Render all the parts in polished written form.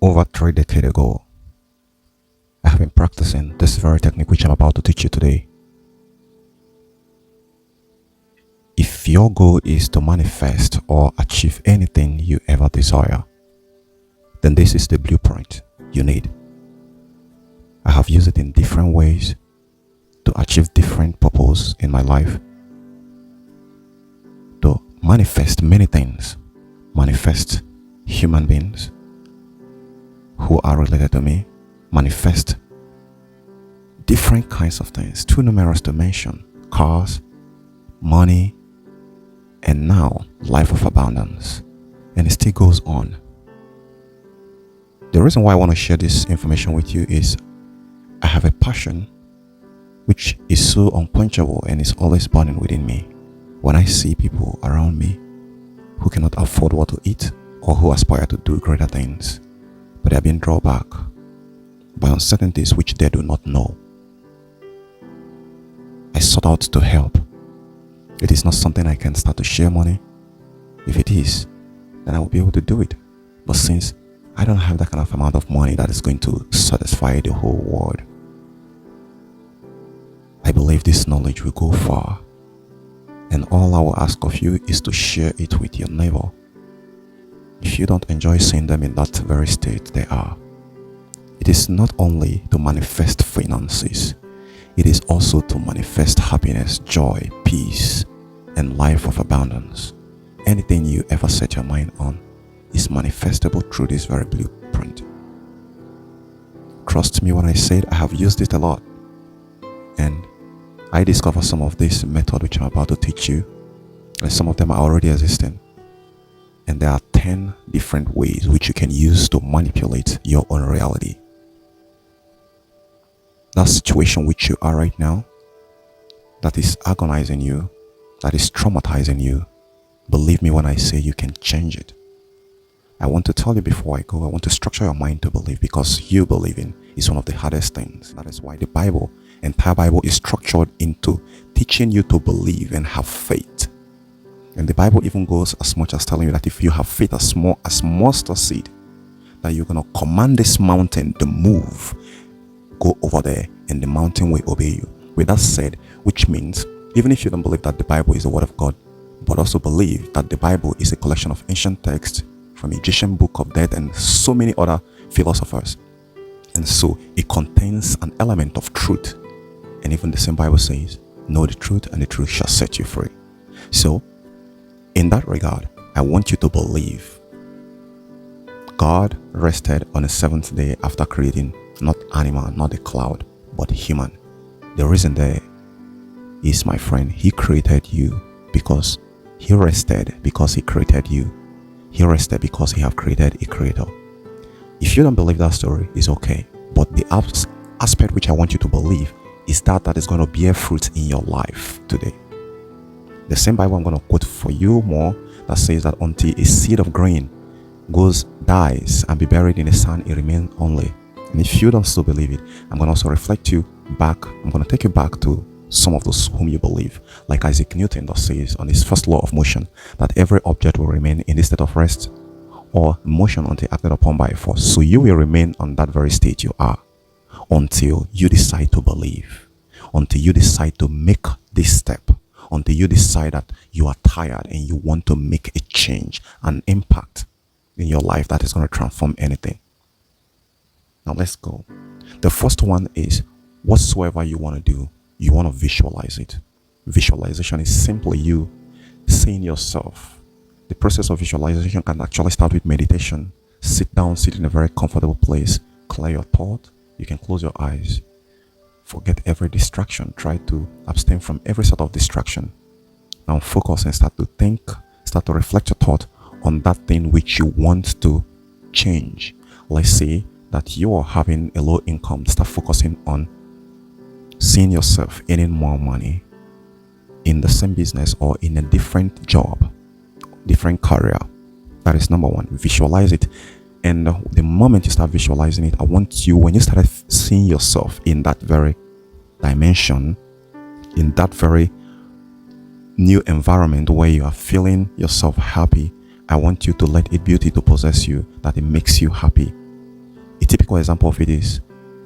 Over 3 decades ago, I have been practicing this very technique which I'm about to teach you today. If your goal is to manifest or achieve anything you ever desire, then this is the blueprint you need. I have used it in different ways to achieve different purposes in my life, to manifest many things, manifest human beings who are related to me, manifest different kinds of things, too numerous to mention: cars, money, and now life of abundance. And it still goes on. The reason why I want to share this information with you is I have a passion which is so unquenchable and is always burning within me. When I see people around me who cannot afford what to eat or who aspire to do greater things, but they are being drawn back by uncertainties which they do not know, I sought out to help. It is not something I can start to share money. If it is, then I will be able to do it. But since I don't have that kind of amount of money that is going to satisfy the whole world, I believe this knowledge will go far. And all I will ask of you is to share it with your neighbor. If you don't enjoy seeing them in that very state they are, it is not only to manifest finances, it is also to manifest happiness, joy, peace, and life of abundance. Anything you ever set your mind on is manifestable through this very blueprint. Trust me when I said I have used it a lot, and I discovered some of this method which I'm about to teach you, and some of them are already existing. And there are 10 different ways which you can use to manipulate your own reality. That situation which you are right now, that is agonizing you, that is traumatizing you, believe me when I say you can change it. I want to tell you before I go, I want to structure your mind to believe, because you believing is one of the hardest things. That is why the Bible, entire Bible, is structured into teaching you to believe and have faith. And the Bible even goes as much as telling you that if you have faith as small as mustard seed, that you're going to command this mountain to move, go over there, and the mountain will obey you. With that said, which means even if you don't believe that the Bible is the word of God, but also believe that the Bible is a collection of ancient texts from Egyptian Book of Death and so many other philosophers, and so it contains an element of truth. And even the same Bible says, know the truth and the truth shall set you free. So in that regard, I want you to believe God rested on the seventh day after creating not animal, not the cloud, but human. The reason there is, my friend, he created you because he rested, because he created you. He rested because he have created a creator. If you don't believe that story, it's okay. But the aspect which I want you to believe is that is going to bear fruit in your life today. The same Bible I'm going to quote for you more, that says that until a seed of grain dies and be buried in the sand, it remains only. And if you don't still believe it, I'm going to also reflect you back. I'm going to take you back to some of those whom you believe, like Isaac Newton that says on his first law of motion that every object will remain in the state of rest or motion until acted upon by force. So you will remain on that very state you are until you decide to believe, until you decide to make this step, until you decide that you are tired and you want to make a change, an impact in your life that is going to transform anything. Now let's go. The first one is whatsoever you want to do, you want to visualize it. Visualization is simply you seeing yourself. The process of visualization can actually start with meditation. Sit down, sit in a very comfortable place, clear your thought. You can close your eyes. Forget every distraction. Try to abstain from every sort of distraction. Now focus and start to think, start to reflect your thought on that thing which you want to change. Let's say that you are having a low income. Start focusing on seeing yourself earning more money in the same business or in a different job, different career. That is number one. Visualize it. And the moment you start visualizing it, I want you, when you start seeing yourself in that very dimension, in that very new environment where you are feeling yourself happy, I want you to let it beauty to possess you, that it makes you happy. A typical example of it is,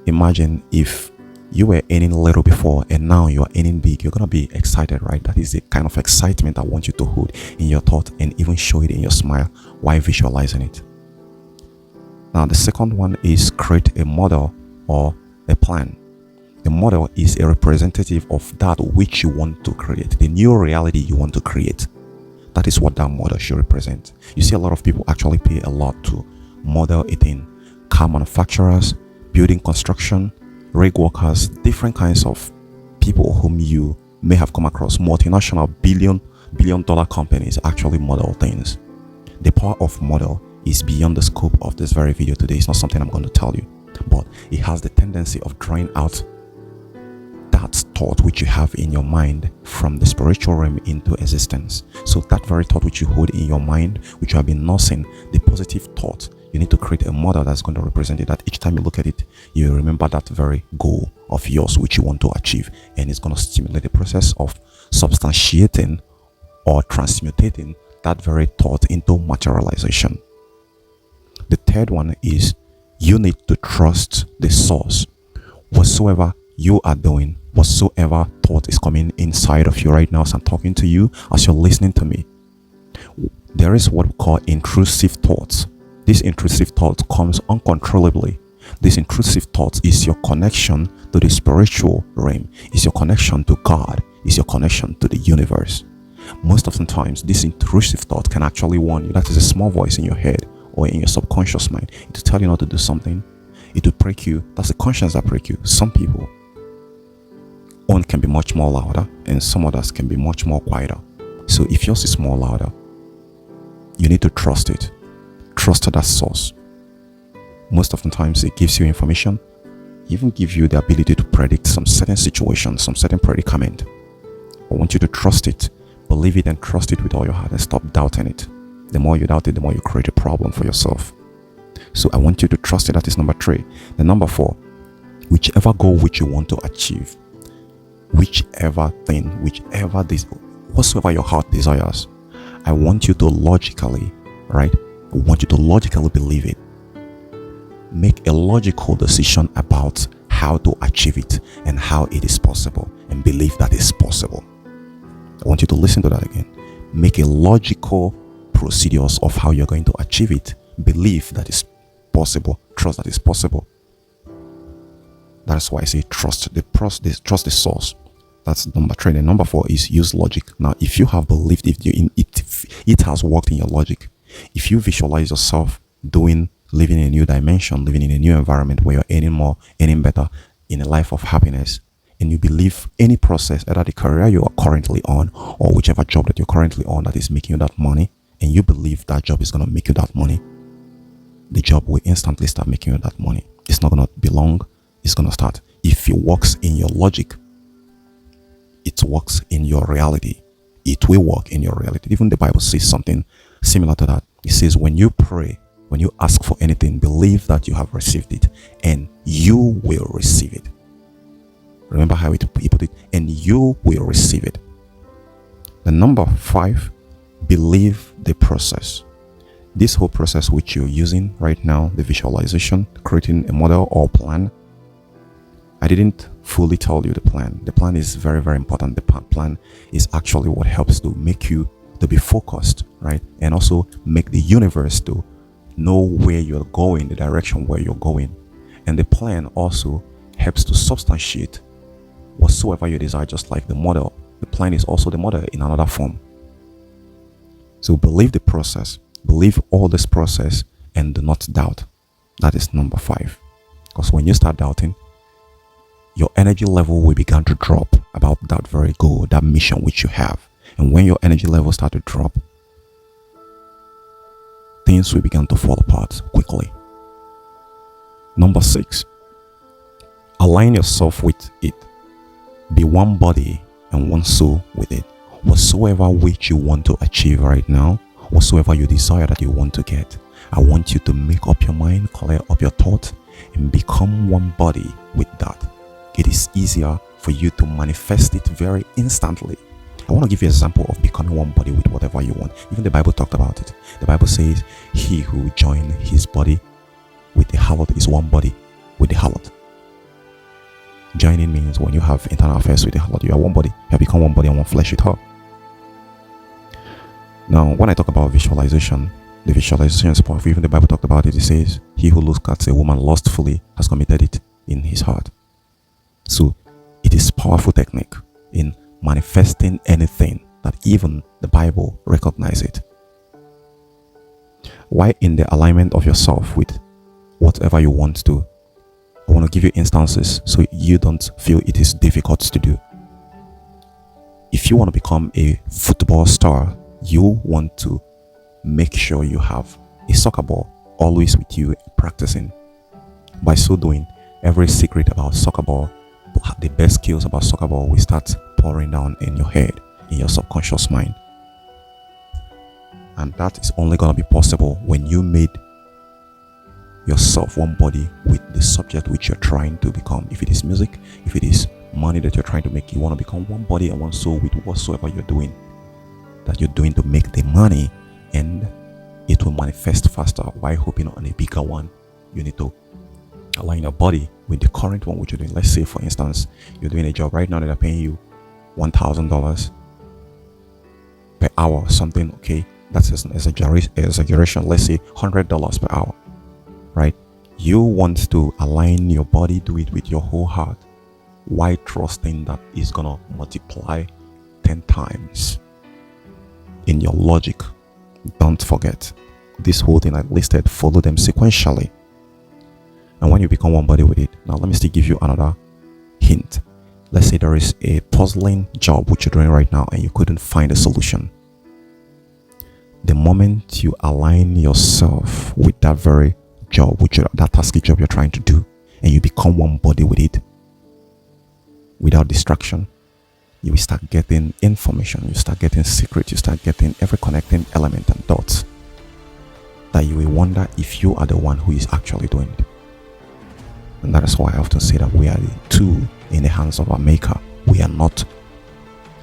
imagine if you were earning little before and now you are earning big. You're going to be excited, right? That is the kind of excitement I want you to hold in your thought and even show it in your smile while visualizing it. Now, the second one is create a model or a plan. The model is a representative of that which you want to create, the new reality you want to create. That is what that model should represent. You see, a lot of people actually pay a lot to model it in car manufacturers, building construction, rig workers, different kinds of people whom you may have come across. Multinational billion dollar companies actually model things. The power of model is beyond the scope of this very video today. It's not something I'm going to tell you, but it has the tendency of drawing out that thought which you have in your mind from the spiritual realm into existence. So that very thought which you hold in your mind, which you have been nursing, the positive thought, you need to create a model that's going to represent it, that each time you look at it, you remember that very goal of yours which you want to achieve, and it's going to stimulate the process of substantiating or transmutating that very thought into materialization. The third one is you need to trust the source. Whatsoever you are doing, whatsoever thought is coming inside of you right now as I'm talking to you, as you're listening to me, there is what we call intrusive thoughts. This intrusive thought comes uncontrollably. This intrusive thought is your connection to the spiritual realm, is your connection to God, is your connection to the universe. Most of the times, this intrusive thought can actually warn you. That is a small voice in your head or in your subconscious mind to tell you not to do something. It will break you. That's the conscience that break you. Some people own can be much more louder and some others can be much more quieter. So if yours is more louder, you need to trust it. Trust that source. Most of the times it gives you information, even give you the ability to predict some certain situation, some certain predicament. I want you to trust it, believe it, and trust it with all your heart, and stop doubting it. The more you doubt it, the more you create a problem for yourself. So I want you to trust it. That is number 3. The number 4, whichever goal which you want to achieve, whichever thing, whichever this, whatsoever your heart desires, I want you to logically, right? I want you to logically believe it. Make a logical decision about how to achieve it and how it is possible, and believe that it's possible. I want you to listen to that again. Make a logical procedures of how you're going to achieve it. Believe that it's possible. Trust that it's possible. That's why I say trust the source. That's number 3. And number 4 is use logic. Now, if you have believed it has worked in your logic, if you visualize yourself living in a new dimension, living in a new environment where you're earning more, earning better, in a life of happiness, and you believe any process, either the career you are currently on or whichever job that you're currently on that is making you that money, and you believe that job is going to make you that money, the job will instantly start making you that money. It's not going to be long. It's going to start. If it works in your logic, it works in your reality. It will work in your reality. Even the Bible says something similar to that. It says, when you pray, when you ask for anything, believe that you have received it and you will receive it. Remember how he put it? And you will receive it. The number 5, believe the process. This whole process which you're using right now, the visualization, creating a model or plan, I didn't fully tell you the plan. The plan is very, very important. The plan is actually what helps to make you to be focused, right? And also make the universe to know where you're going, the direction where you're going. And the plan also helps to substantiate whatsoever you desire, just like the model. The plan is also the model in another form. So believe the process, believe all this process, and do not doubt. That is number 5. Because when you start doubting, your energy level will begin to drop about that very goal, that mission which you have. And when your energy level start to drop, things will begin to fall apart quickly. Number 6, align yourself with it. Be one body and one soul with it. Whatsoever which you want to achieve right now, whatsoever you desire that you want to get, I want you to make up your mind, clear up your thought, and become one body with that. It is easier for you to manifest it very instantly. I want to give you an example of becoming one body with whatever you want. Even the Bible talked about it. The Bible says, he who join his body with the harlot is one body with the harlot. Joining means when you have internal affairs with the harlot, you are one body. You have become one body and one flesh with her. Now, when I talk about visualization, the visualization is powerful. Even the Bible talked about it. It says, he who looks at a woman lustfully has committed it in his heart. So it is powerful technique in manifesting anything that even the Bible recognizes it. Why in the alignment of yourself with whatever you want to? I want to give you instances so you don't feel it is difficult to do. If you want to become a football star, you want to make sure you have a soccer ball always with you practicing. By so doing, every secret about soccer ball, the best skills about soccer ball will start pouring down in your head, in your subconscious mind. And that is only going to be possible when you made yourself one body with the subject which you're trying to become. If it is music, if it is money that you're trying to make, you want to become one body and one soul with whatsoever you're doing, that you're doing to make the money, and it will manifest faster. While hoping on a bigger one, you need to align your body with the current one which you're doing. Let's say, for instance, you're doing a job right now that are paying you $1,000 per hour or something. Okay, that's an exaggeration. Let's say $100 per hour, right? You want to align your body, do it with your whole heart, while trusting that it's gonna multiply 10 times. In your logic, don't forget this whole thing I listed, follow them sequentially. And when you become one body with it, now let me still give you another hint. Let's say there is a puzzling job which you're doing right now and you couldn't find a solution. The moment you align yourself with that very job, that tasky job you're trying to do, and you become one body with it without distraction, you will start getting information, you start getting secrets, you start getting every connecting element and dots that you will wonder if you are the one who is actually doing it. And that is why I often say that we are the tool in the hands of our maker. We are not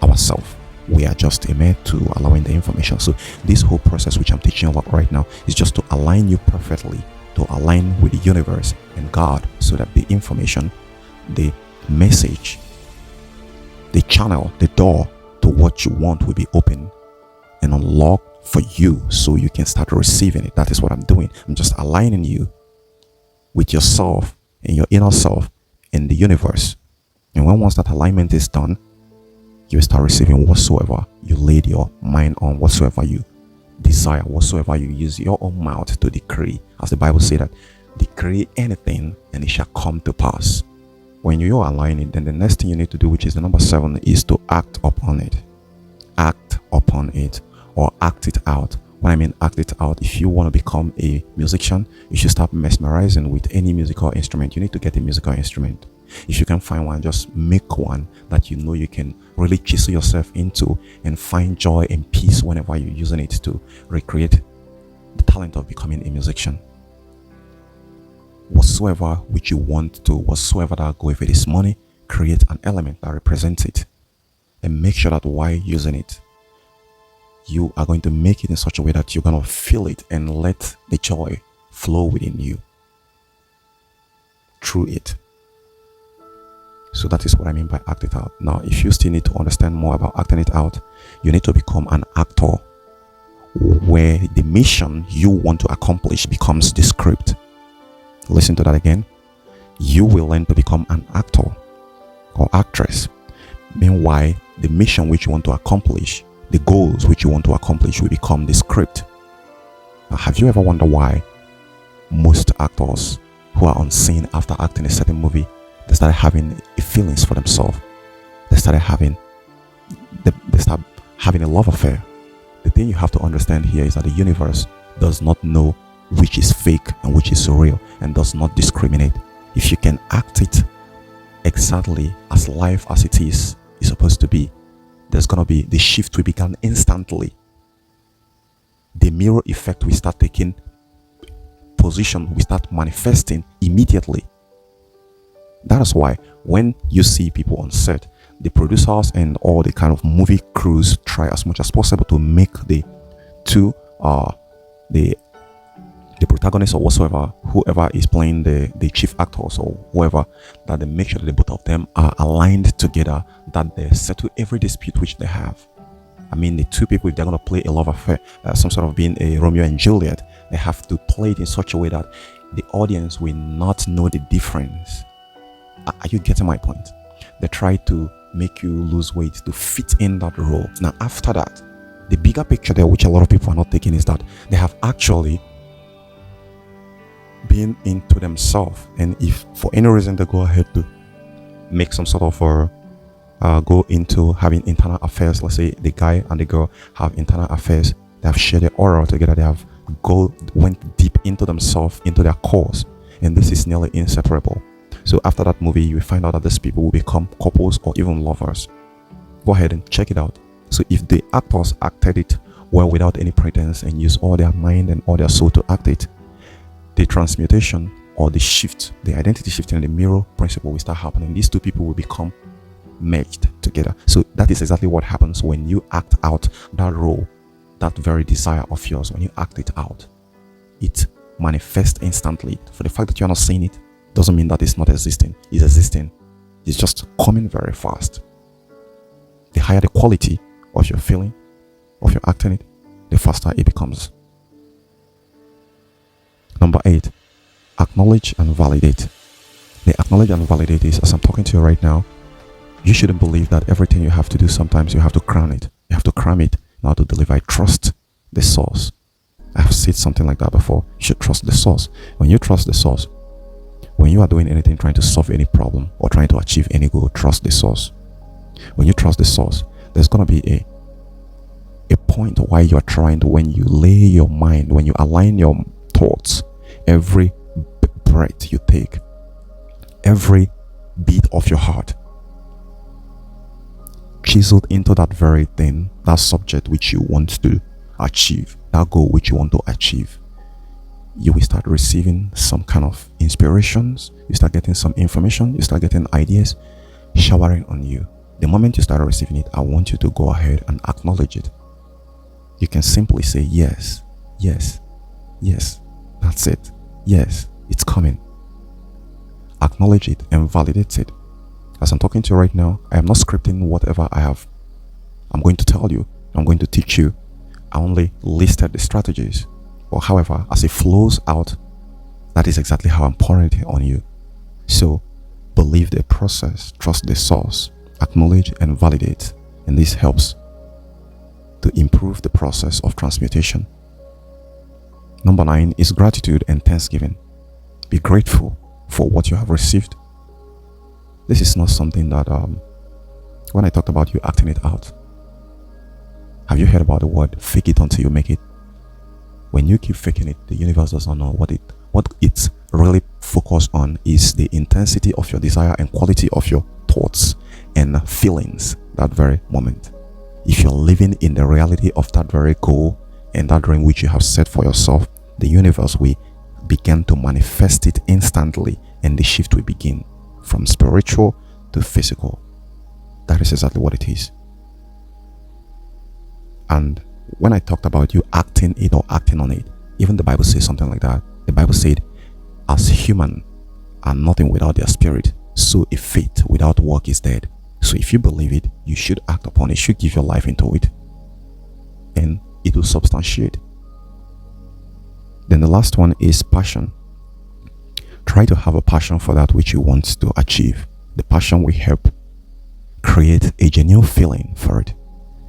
ourselves. We are just a mere tool allowing the information. So this whole process which I'm teaching about right now is just to align you perfectly, to align with the universe and God, so that the information, the message, the channel, the door to what you want will be open and unlocked for you, so you can start receiving it. That is what I'm doing. I'm just aligning you with yourself and your inner self in the universe. And once that alignment is done, you will start receiving whatsoever you laid your mind on, whatsoever you desire, whatsoever you use your own mouth to decree. As the Bible says that, decree anything and it shall come to pass. When you align it, then the next thing you need to do, which is the number 7, is to act upon it. Act upon it, or act it out. When I mean act it out, if you want to become a musician, you should start mesmerizing with any musical instrument. You need to get a musical instrument. If you can find one, just make one that you know you can really chisel yourself into and find joy and peace whenever you're using it to recreate the talent of becoming a musician. Whatsoever which you want to, whatsoever that go, if it is money, create an element that represents it, and make sure that while using it, you are going to make it in such a way that you're going to feel it and let the joy flow within you through it. So that is what I mean by act it out. Now, if you still need to understand more about acting it out, you need to become an actor, where the mission you want to accomplish becomes the script. Listen to that again. You will learn to become an actor or actress. Meanwhile, the mission which you want to accomplish, the goals which you want to accomplish, will become the script. Now, have you ever wondered why most actors who are on scene after acting a certain movie, they started having feelings for themselves? They start having a love affair. The thing you have to understand here is that the universe does not know which is fake and which is real, and does not discriminate. If you can act it exactly as life as it is supposed to be, there's going to be the shift will begin instantly. The mirror effect will start taking position, will start manifesting immediately. That is why when you see people on set, the producers and all the kind of movie crews try as much as possible to make the protagonist or whatsoever, whoever is playing the chief actors or whoever, that they make sure that the both of them are aligned together, that they settle every dispute which they have. I mean, the two people, if they're going to play a love affair, some sort of being a Romeo and Juliet, they have to play it in such a way that the audience will not know the difference. Are you getting my point? They try to make you lose weight to fit in that role. Now, after that, the bigger picture there, which a lot of people are not taking, is that they have actually been into themselves. And if for any reason they go ahead to make some sort of go into having internal affairs, let's say the guy and the girl have internal affairs, they have shared their aura together, they have went deep into themselves, into their cause, and this is nearly inseparable. So after that movie, you will find out that these people will become couples or even lovers. Go ahead and check it out. So if the actors acted it well without any pretense and use all their mind and all their soul to act it, the transmutation or the shift, the identity shifting and the mirror principle will start happening. These two people will become merged together. So that is exactly what happens when you act out that role, that very desire of yours. When you act it out, it manifests instantly. For the fact that you're not seeing it doesn't mean that it's not existing. It's existing. It's just coming very fast. The higher the quality of your feeling, of your acting it, the faster it becomes. Number 8, acknowledge and validate. The acknowledge and validate is, as I'm talking to you right now, you shouldn't believe that everything you have to do, sometimes you have to crown it. You have to cram it in order to deliver. Trust the source. I have said something like that before. You should trust the source. When you trust the source, when you are doing anything, trying to solve any problem or trying to achieve any goal, trust the source. When you trust the source, there's going to be a point where you are trying to, when you lay your mind, when you align your thoughts, every breath you take, every beat of your heart, chiseled into that very thing, that subject which you want to achieve, that goal which you want to achieve, you will start receiving some kind of inspirations, you start getting some information, you start getting ideas showering on you. The moment you start receiving it, I want you to go ahead and acknowledge it. You can simply say, yes, yes, yes, that's it. Yes, it's coming. Acknowledge it and validate it. As I'm talking to you right now, I am not scripting whatever I'm going to tell you, I'm going to teach you. I only listed the strategies. But however, as it flows out, that is exactly how I'm pouring it on you. So, believe the process, trust the source, acknowledge and validate. And this helps to improve the process of transmutation. Number 9 is gratitude and thanksgiving. Be grateful for what you have received. This is not something that, when I talked about you acting it out, have you heard about the word fake it until you make it? When you keep faking it, the universe does not know what it's really focused on is the intensity of your desire and quality of your thoughts and feelings that very moment. If you're living in the reality of that very goal and that dream which you have set for yourself, the universe will begin to manifest it instantly, and the shift will begin from spiritual to physical. That is exactly what it is. And when I talked about you acting it or acting on it, even the Bible says something like that. The Bible said, as human are nothing without their spirit, so a faith without work is dead. So if you believe it, you should act upon it, you should give your life into it, and it will substantiate. Then the last one is passion. Try to have a passion for that which you want to achieve. The passion will help create a genuine feeling for it.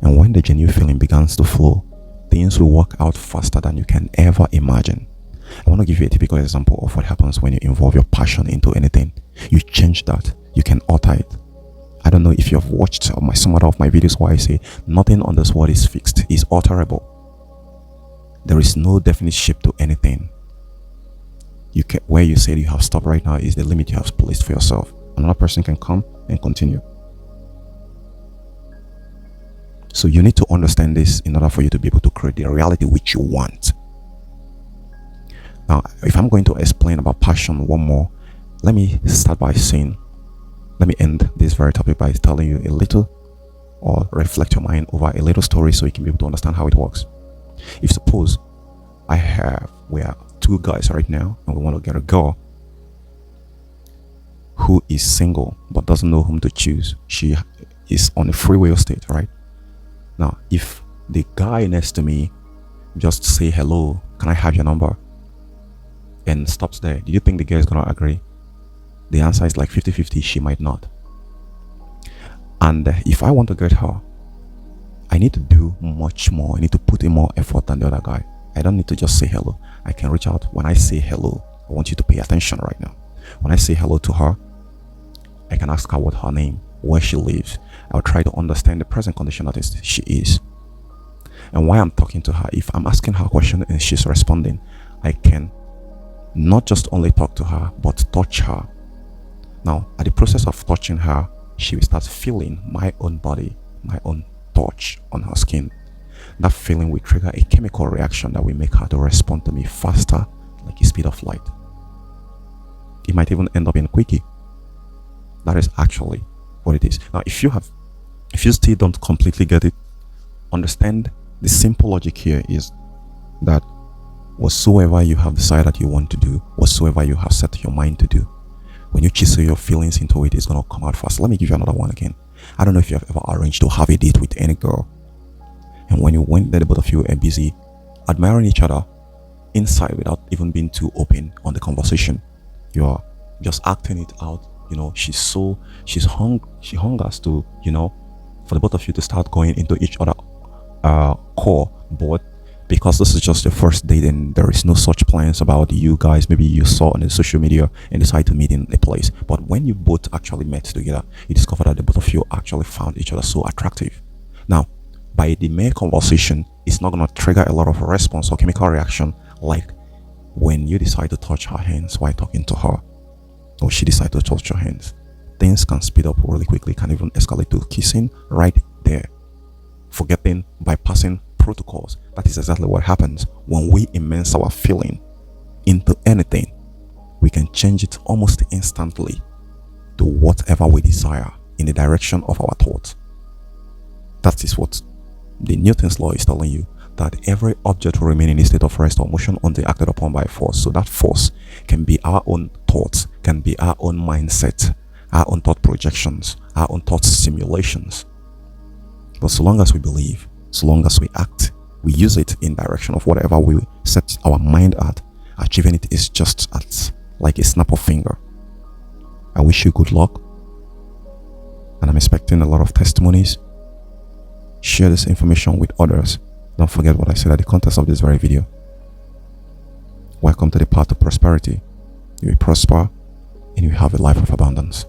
And when the genuine feeling begins to flow, things will work out faster than you can ever imagine. I want to give you a typical example of what happens when you involve your passion into anything. You change that. You can alter it. I don't know if you have watched some other of my videos where I say nothing on this world is fixed, is alterable. There is no definite shape to anything. Where you say you have stopped right now is the limit you have placed for yourself. Another person can come and continue. So you need to understand this in order for you to be able to create the reality which you want. Now, if I'm going to explain about passion one more, let me end this very topic by telling you a little, or reflect your mind over a little story so you can be able to understand how it works. If suppose we are two guys right now and we want to get a girl who is single but doesn't know whom to choose. She is on a free will state, right? Now, if the guy next to me just say hello, can I have your number, and stops there, do you think the girl is gonna agree? The answer is like 50-50. She might not. And if I want to get her, I need to do much more. I need to put in more effort than the other guy. I don't need to just say hello. I can reach out. When I say hello, I want you to pay attention right now. When I say hello to her, I can ask her what her name, where she lives. I'll try to understand the present condition that she is. And while I'm talking to her, if I'm asking her a question and she's responding, I can not just only talk to her, but touch her. Now, at the process of touching her, she will start feeling my own body, my own touch on her skin. That feeling will trigger a chemical reaction that will make her to respond to me faster, like the speed of light. It might even end up in a quickie. That is actually what it is. Now, if you still don't completely get it, understand the simple logic here is that whatsoever you have decided you want to do, whatsoever you have set your mind to do, when you chisel your feelings into it, it's going to come out fast. Let me give you another one again. I don't know if you have ever arranged to have a date with any girl, and when you went there, the both of you are busy admiring each other inside without even being too open on the conversation. You're just acting it out. You know, she hungers to, for the both of you to start going into each other core. But because this is just the first date and there is no such plans about you guys, maybe you saw on the social media and decided to meet in a place, but when you both actually met together, you discover that the both of you actually found each other so attractive. Now, by the mere conversation, it's not going to trigger a lot of response or chemical reaction like when you decide to touch her hands while talking to her, or she decides to touch your hands. Things can speed up really quickly, can even escalate to kissing right there. Forgetting, bypassing protocols. That is exactly what happens when we immerse our feeling into anything. We can change it almost instantly to whatever we desire in the direction of our thoughts. That is what the Newton's law is telling you, that every object will remain in a state of rest or motion until acted upon by force. So that force can be our own thoughts, can be our own mindset, our own thought projections, our own thought simulations. But so long as we believe, so long as we act, we use it in direction of whatever we set our mind at, achieving it is just like a snap of finger. I wish you good luck, and I'm expecting a lot of testimonies. Share this information with others. Don't forget what I said at the context of this very video. Welcome to the path of prosperity. You will prosper and you will have a life of abundance.